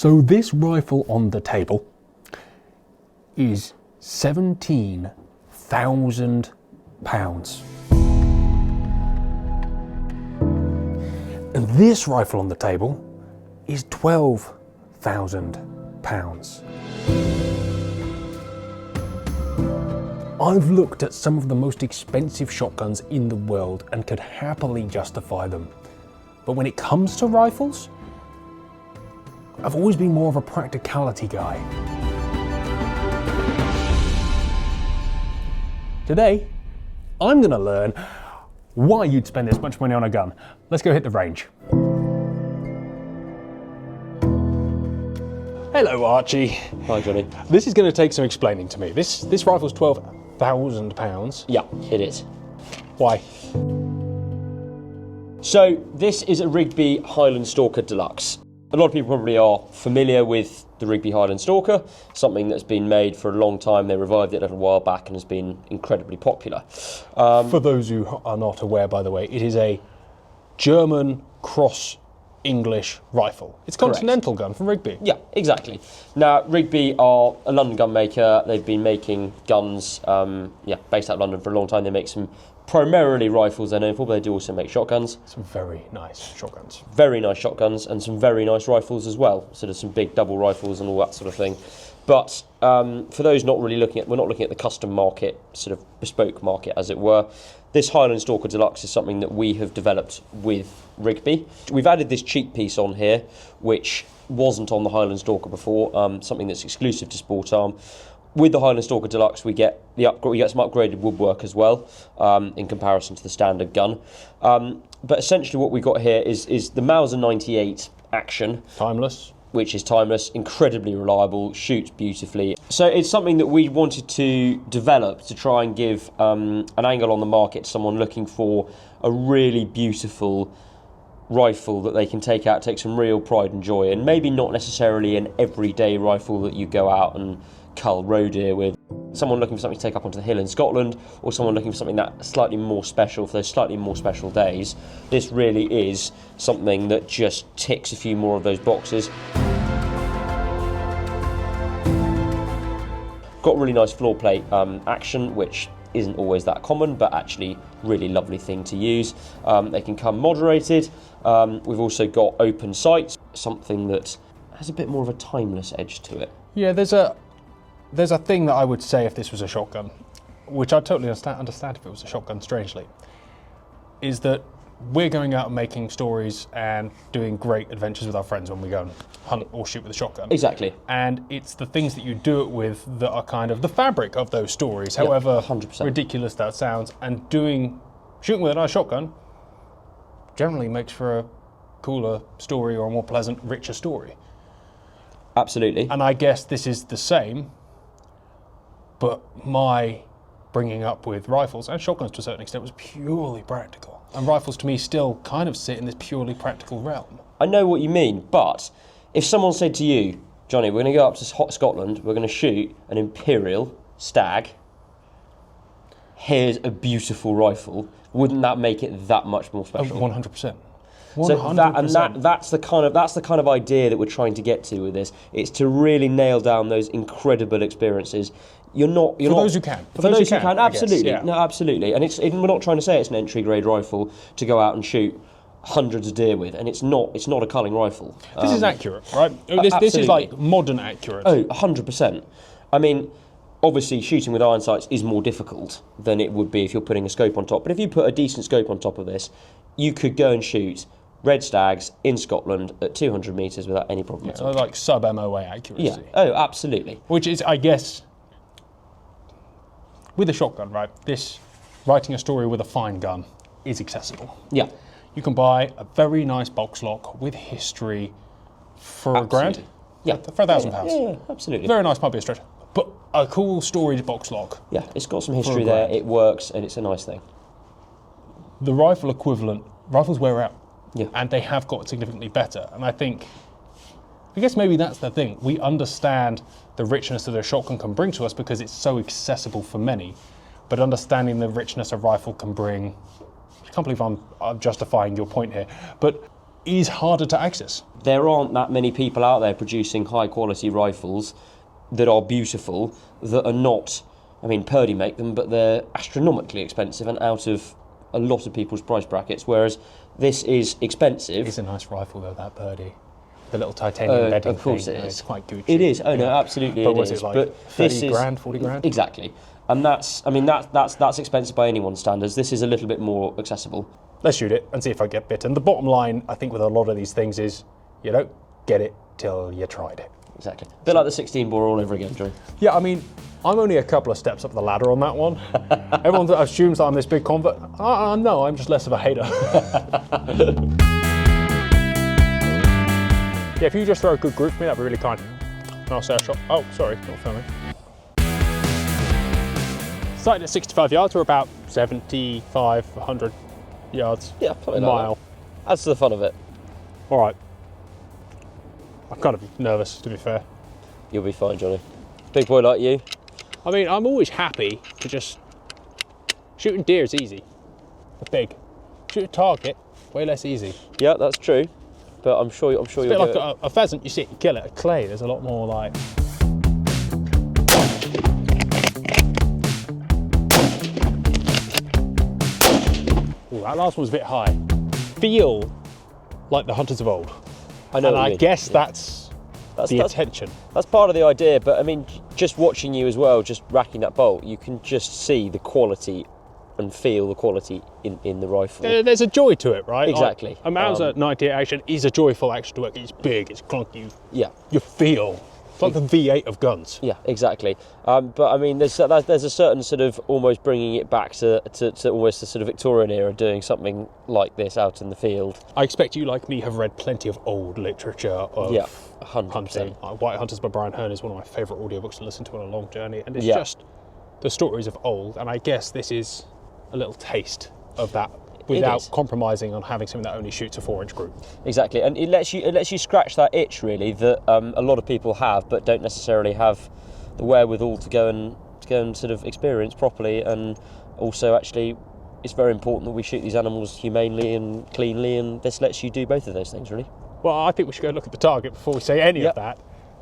So this rifle on the table is £17,000. And this rifle on the table is £12,000. I've looked at some of the most expensive shotguns in the world and could happily justify them. But when it comes to rifles, I've always been more of a practicality guy. Today, I'm going to learn why you'd spend this much money on a gun. Let's go hit the range. Hello, Archie. Hi, Johnny. This is going to take some explaining to me. This rifle's £12,000. Yeah, it is. Why? So this is a Rigby Highland Stalker Deluxe. A lot of people probably are familiar with the Rigby Highland Stalker, something that's been made for a long time. They revived it a little while back and has been incredibly popular. For those who are not aware, by the way, it is a German cross-English rifle. It's a continental gun from Rigby. Yeah, exactly. Now, Rigby are a London gun maker. They've been making guns, based out of London for a long time. They make some primarily rifles they're known for, but they do also make shotguns. Some very nice shotguns. Very nice shotguns and some very nice rifles as well. So there's some big double rifles and all that sort of thing. But for those not really looking at, we're not looking at the custom market, sort of bespoke market as it were. This Highland Stalker Deluxe is something that we have developed with Rigby. We've added this cheek piece on here, which wasn't on the Highland Stalker before, something that's exclusive to Sportarm. With the Highland Stalker Deluxe, we get some upgraded woodwork as well, in comparison to the standard gun. But essentially, what we've got here is the Mauser 98 Action, Timeless. which is timeless, incredibly reliable, shoots beautifully. So it's something that we wanted to develop to try and give an angle on the market to someone looking for a really beautiful rifle that they can take out, take some real pride and joy in. Maybe not necessarily an everyday rifle that you go out and cull roe deer with. Someone looking for something to take up onto the hill in Scotland, or someone looking for something that's slightly more special for those slightly more special days. This really is something that just ticks a few more of those boxes. Got really nice floor plate action, which isn't always that common, but actually really lovely thing to use. They can come moderated. We've also got open sights, something that has a bit more of a timeless edge to it. Yeah, there's a thing that I would say if this was a shotgun, which I'd totally understand if it was a shotgun, strangely, is that we're going out and making stories and doing great adventures with our friends when we go and hunt or shoot with a shotgun. Exactly. And it's the things that you do it with that are kind of the fabric of those stories, however 100%. ridiculous that sounds. And shooting with a nice shotgun generally makes for a cooler story or a more pleasant, richer story. Absolutely. And I guess this is the same, but my bringing up with rifles and shotguns to a certain extent was purely practical. And rifles to me still kind of sit in this purely practical realm. I know what you mean, but if someone said to you, Johnny, we're going to go up to hot Scotland, we're going to shoot an Imperial stag, here's a beautiful rifle, wouldn't that make it that much more special? 100%. 100%. So that's the kind of idea that we're trying to get to with this. It's to really nail down those incredible experiences. For those who can, absolutely, guess, yeah. No, absolutely. And we're not trying to say it's an entry grade rifle to go out and shoot hundreds of deer with, and it's not a culling rifle. This is accurate, right? This is like modern accurate. Oh, 100%. I mean, obviously shooting with iron sights is more difficult than it would be if you're putting a scope on top. But if you put a decent scope on top of this, you could go and shoot red stags in Scotland at 200 metres without any problem at all. Like sub-MOA accuracy. Yeah, oh, absolutely. Which is, I guess, with a shotgun, right, writing a story with a fine gun is accessible. Yeah. You can buy a very nice box lock with history for Absolutely. £1,000. Yeah. For £1,000. Yeah, absolutely. Very nice, might be a stretch. But a cool storage box lock. Yeah, it's got some history there, it works, and it's a nice thing. The rifle equivalent, rifles wear out. Yeah. And they have got significantly better. And I guess maybe that's the thing. We understand the richness that a shotgun can bring to us because it's so accessible for many. But understanding the richness a rifle can bring, I can't believe I'm justifying your point here, but is harder to access. There aren't that many people out there producing high quality rifles that are beautiful, that are not, I mean, Purdy make them, but they're astronomically expensive and out of a lot of people's price brackets, whereas this is expensive. It's a nice rifle though, that Purdy. The little titanium bedding of course thing. it is. It's quite Gucci. It is. Oh no, absolutely But it was is. it like but 30 grand, 40 grand? Exactly. And that's expensive by anyone's standards. This is a little bit more accessible. Let's shoot it and see if I get bitten. The bottom line, I think, with a lot of these things is you don't get it till you tried it. Exactly. A bit like the 16 bore all over again, Johnny. Yeah, I mean, I'm only a couple of steps up the ladder on that one. Everyone assumes that I'm this big convert. No, I'm just less of a hater. Yeah, if you just throw a good group for me, that'd be really kind. And I'll say a shot. Oh, sorry, not filming. Starting at 65 yards, we're about 75, 100 yards. Yeah, something like mile. that. Adds to the fun of it. All right. I'm kind of nervous, to be fair. You'll be fine, Johnny. Big boy like you. I mean, I'm always happy to just... Shooting deer is easy. They're big. Shoot a target, way less easy. Yeah, that's true. But I'm sure you'll It's a bit like a pheasant, you see it, you kill it. A clay, there's a lot more like... Ooh, that last one was a bit high. Feel like the hunters of old. I know. And what you I mean. guess that's the attention. That's part of the idea, but I mean, just watching you as well, just racking that bolt, you can just see the quality and feel the quality in the rifle. There's a joy to it, right? Exactly. A Mauser 98 action is a joyful action to work. It's big, it's clunky. Yeah. You feel. It's like the V8 of guns. Yeah, exactly. But I mean, there's a certain sort of almost bringing it back to almost the sort of Victorian era, doing something like this out in the field. I expect you, like me, have read plenty of old literature of 100%. hunting. White Hunters by Brian Hearn is one of my favourite audiobooks to listen to on a long journey, and it's Yeah. just the stories of old, and I guess this is a little taste of that without compromising on having something that only shoots a 4-inch group. Exactly, and it lets you scratch that itch really that a lot of people have, but don't necessarily have the wherewithal to go and sort of experience properly. And also, actually, it's very important that we shoot these animals humanely and cleanly, and this lets you do both of those things really. Well, I think we should go look at the target before we say any of that.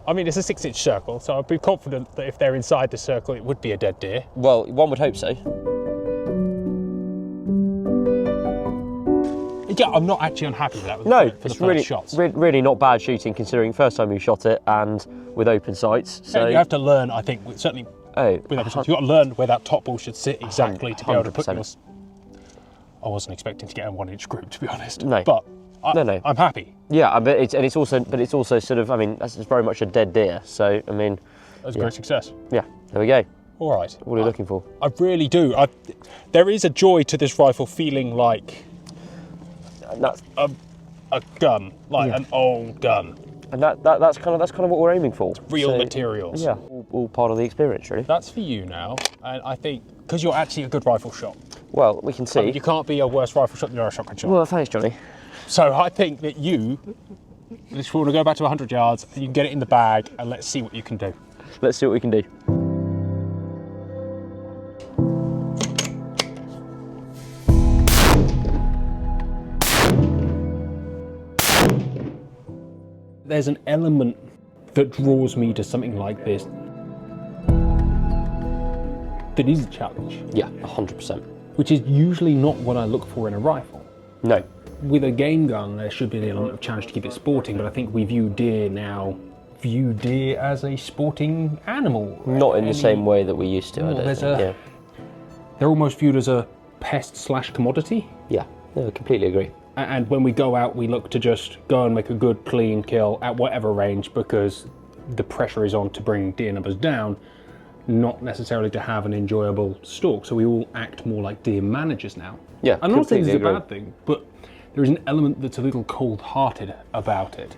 I mean, it's a 6-inch circle, so I'd be confident that if they're inside the circle, it would be a dead deer. Well, one would hope so. Yeah, I'm not actually unhappy with that. No, for the it's first really, shots. really not bad shooting considering first time you shot it and with open sights. So And you have to learn, I think, certainly with open sights, you've got to learn where that top ball should sit exactly to be able to put 100%. your... I wasn't expecting to get a 1-inch group, to be honest. No. But No. I'm happy. Yeah, but it's also sort of, I mean, it's very much a dead deer. So I mean, That was a great success. yeah, there we go. All right. What are you looking for? I really do. There is a joy to this rifle feeling like And that's a gun, like an old gun. and that's kind of what we're aiming for. Real So, materials. Yeah, all part of the experience, really. That's for you now, and I think because you're actually a good rifle shot. Well, we can see. I mean, you can't be a worse rifle shot than you're a shotgun shot. Well, thanks, Johnny. So I think that you just want to go back to 100 yards, and you can get it in the bag, and let's see what you can do. Let's see what we can do. There's an element that draws me to something like this that is a challenge, Yeah, 100%. which is usually not what I look for in a rifle. No. With a game gun, there should be an element of challenge to keep it sporting, but I think we view deer as a sporting animal. Not in the same way that we used to, I don't there's think. a- They're almost viewed as a pest/commodity. Yeah, no, I completely agree. And when we go out, we look to just go and make a good, clean kill at whatever range because the pressure is on to bring deer numbers down, not necessarily to have an enjoyable stalk. So we all act more like deer managers now. Yeah, I'm not saying this is a completely bad thing, but there is an element that's a little cold-hearted about it.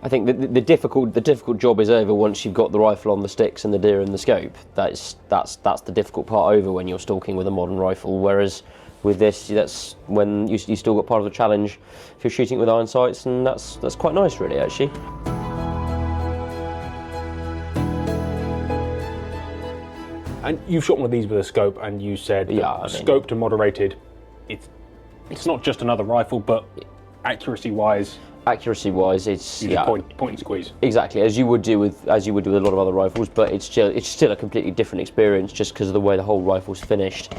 I think that the difficult job is over once you've got the rifle on the sticks and the deer in the scope. That's the difficult part over when you're stalking with a modern rifle. Whereas with this, that's when you still got part of the challenge if you're shooting with iron sights, and that's quite nice, really, actually. And you've shot one of these with a scope, and you said that scoped and moderated, it's not just another rifle, but accuracy-wise, accuracy-wise, it's Point and squeeze. exactly as you would do with a lot of other rifles, but it's still a completely different experience just because of the way the whole rifle's finished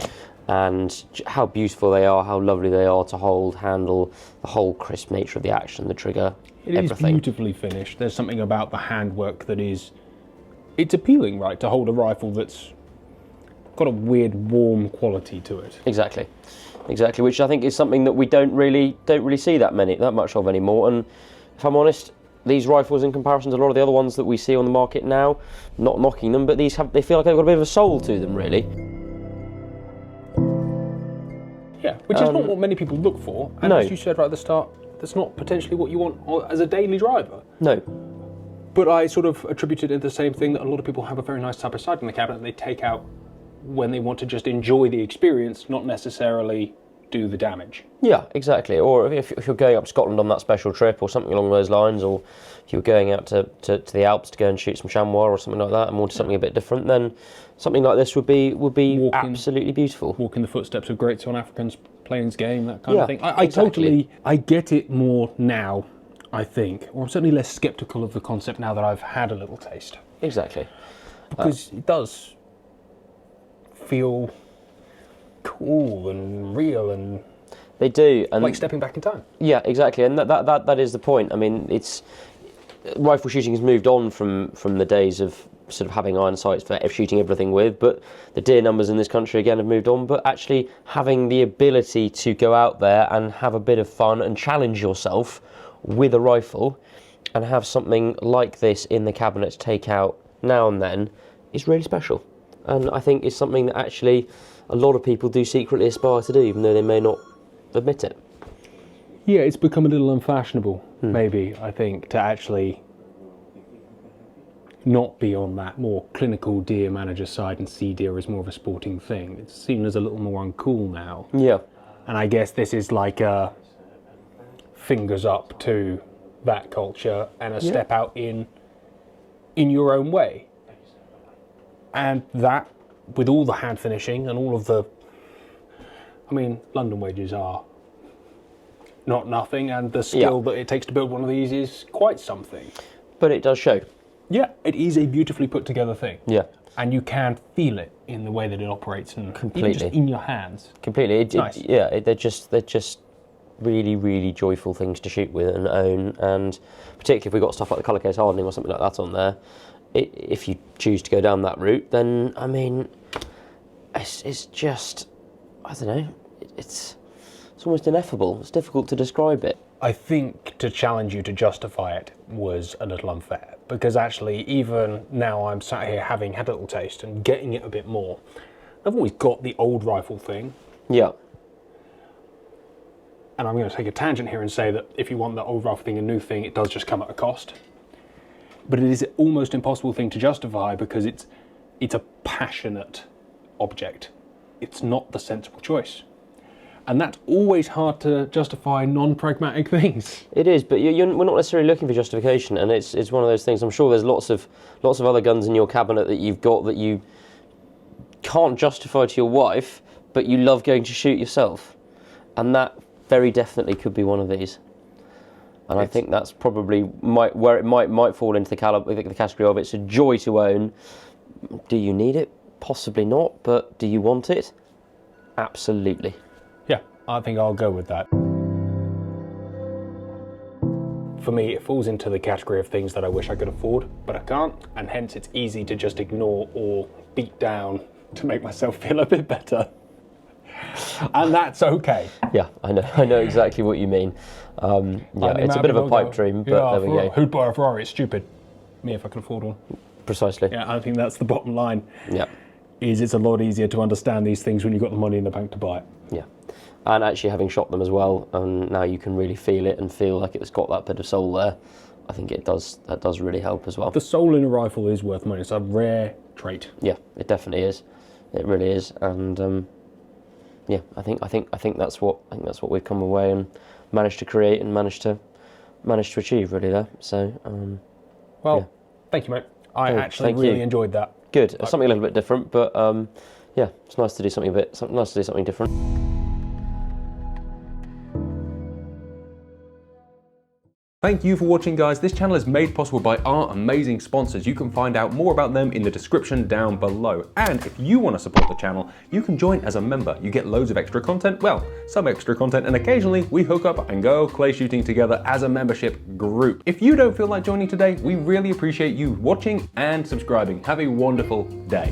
and how beautiful they are, how lovely they are to hold, handle, the whole crisp nature of the action, the trigger, everything. It is beautifully finished. There's something about the handwork that is, it's appealing, right, to hold a rifle that's got a weird warm quality to it. Exactly, which I think is something that we don't really see that much of anymore. And if I'm honest, these rifles, in comparison to a lot of the other ones that we see on the market now, not knocking them, but they feel like they've got a bit of a soul to them, really. Yeah, which is not what many people look for. And no. As you said right at the start, that's not potentially what you want as a daily driver. No. But I sort of attributed it to the same thing that a lot of people have a very nice side-by-side in the cabinet they take out when they want to just enjoy the experience, not necessarily do the damage. Yeah, exactly. Or if you're going up to Scotland on that special trip or something along those lines, or if you were going out to the Alps to go and shoot some chamois or something like that and wanted something a bit different, then something like this would be absolutely beautiful. Walk in the footsteps of great South Africans, Plains game, that kind of thing. I exactly. I get it more now, I think, or I'm certainly less sceptical of the concept now that I've had a little taste. Exactly. Because it does feel cool and real and they do, and like stepping back in time. Yeah, exactly, and that is the point. I mean, rifle shooting has moved on from the days of sort of having iron sights for shooting everything with, but the deer numbers in this country again have moved on. But actually having the ability to go out there and have a bit of fun and challenge yourself with a rifle and have something like this in the cabinet to take out now and then is really special. And I think it's something that actually a lot of people do secretly aspire to do, even though they may not admit it. Yeah, it's become a little unfashionable, maybe, I think, to actually not be on that more clinical deer manager side and see deer as more of a sporting thing. It's seen as a little more uncool now. Yeah. And I guess this is like a fingers up to that culture and a step out in your own way. And that, with all the hand finishing and all of the, I mean, London wages are not nothing, and the skill that it takes to build one of these is quite something. But it does show. Yeah, it is a beautifully put together thing. Yeah. And you can feel it in the way that it operates and completely even just in your hands. Completely. Nice. They're just really, really joyful things to shoot with and own, and particularly if we've got stuff like the colour case hardening or something like that on there, if you choose to go down that route, then, I mean, it's just, I don't know, it's almost ineffable. It's difficult to describe it. I think to challenge you to justify it was a little unfair, because actually even now I'm sat here having had a little taste and getting it a bit more. I've always got the old rifle thing. Yeah. And I'm going to take a tangent here and say that if you want the old rifle thing and new thing, it does just come at a cost. But it is an almost impossible thing to justify because it's a passionate object. It's not the sensible choice. And that's always hard to justify non-pragmatic things. It is, but we're not necessarily looking for justification, and it's one of those things. I'm sure there's lots of other guns in your cabinet that you've got that you can't justify to your wife, but you love going to shoot yourself, and that very definitely could be one of these. And I think that's probably where it might fall into the category of it's a joy to own. Do you need it? Possibly not, but do you want it? Absolutely. Yeah, I think I'll go with that. For me, it falls into the category of things that I wish I could afford, but I can't, and hence it's easy to just ignore or beat down to make myself feel a bit better. And that's okay. Yeah, I know exactly what you mean. It's a bit of a pipe dream, but there we go. Who'd buy a Ferrari? It's stupid. Me, if I can afford one. Precisely. Yeah, I think that's the bottom line. Yeah. It's a lot easier to understand these things when you've got the money in the bank to buy it. Yeah. And actually having shot them as well, and now you can really feel it and feel like it's got that bit of soul there. I think that does really help as well. The soul in a rifle is worth money. It's a rare trait. Yeah, it definitely is. It really is. And I think that's what we've come away and managed to create and managed to achieve really there. So thank you, mate. I actually really enjoyed that. Good. Something a little bit different, but it's nice to do something different. Thank you for watching, guys. This channel is made possible by our amazing sponsors. You can find out more about them in the description down below. And if you want to support the channel, you can join as a member. You get loads of extra content, well, some extra content, and occasionally we hook up and go clay shooting together as a membership group. If you don't feel like joining today, we really appreciate you watching and subscribing. Have a wonderful day.